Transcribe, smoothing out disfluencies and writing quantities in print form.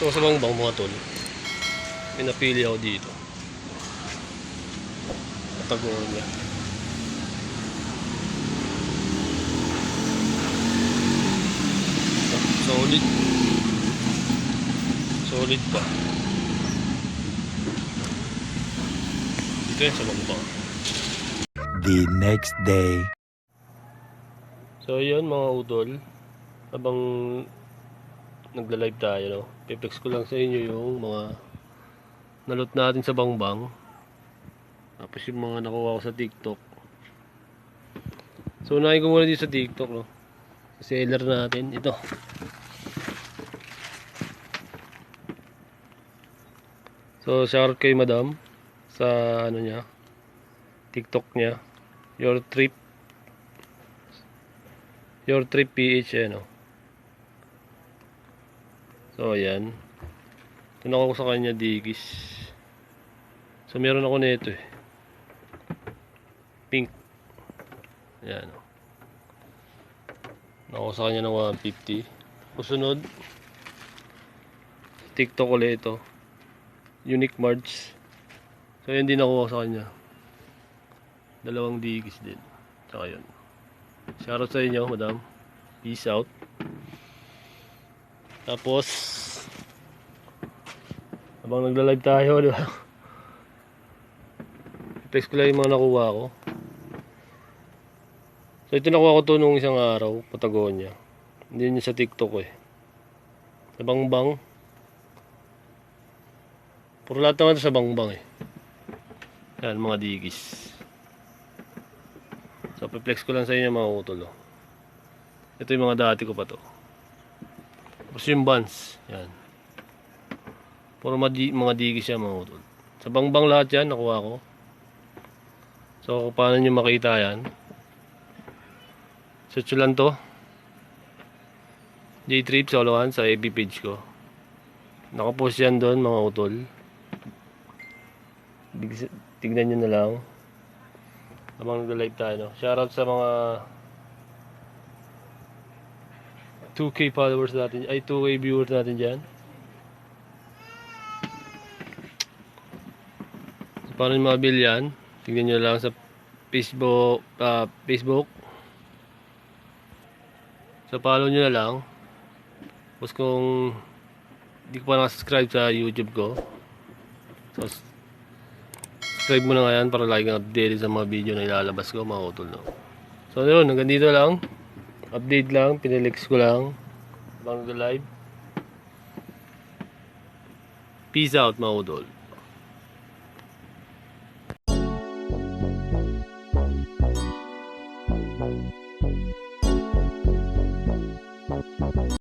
Ito sa Bangbang mga tol. May napili ako dito. Patagonia. Solid. Solid pa. Dito yan sa Bangbang. The next day. So yun mga utol. Habang nagla-live tayo, no? Piplex ko lang sa inyo yung mga nalot natin sa Bangbang. Tapos yung mga nakuha ko sa TikTok. So unahin ko muna dito sa TikTok, no? Sa seller natin, ito. So shoutout kay Madam sa ano niya, TikTok niya. Your Trip PH, no? So ayan. Tunako ko sa kanya digis. So meron ako nito eh. Pink. Ayan. Nako sa kanya ng 150. Susunod. TikTok ulit ito. Unique March. So yun din nakuha sa kanya. Dalawang digis din. Saka yun. Shoutout sa inyo, madam. Peace out. Tapos habang nagla-live tayo, di ba? I-flex ko lang yung mga nakuha ko. So ito nakuha ko to nung isang araw, Patagonia. Hindi nyo sa TikTok eh. Sa Bangbang. Puro lahat naman ito sa Bangbang eh. Yan, mga digis. So i-flex ko lang sa inyo mga utol. Oh. Ito yung mga dati ko pa to. Tapos yung buns. Yan. Puro mga digis yan mga utol. Sa Bangbang lahat yan, nakuha ko. So paano nyo makita yan? Search lang to. J-Trip Soloan sa FB page ko. Nakapost yan doon mga utol. Tignan nyo na lang. Habang nag-live tayo. No? Shoutout sa mga 2K followers natin. Ay 2K viewers natin dyan. So, paano nyo mabili yan? Tignan nyo lang sa Facebook. So follow nyo na lang. Tapos kung hindi ko pa nakasubscribe sa YouTube ko, so subscribe mo na nga yan para lagi kang updated sa mga video na ilalabas ko mga utol, no? So yun, hanggang dito lang. Update lang, pinilix ko lang habang nag-live. Peace out mga utol.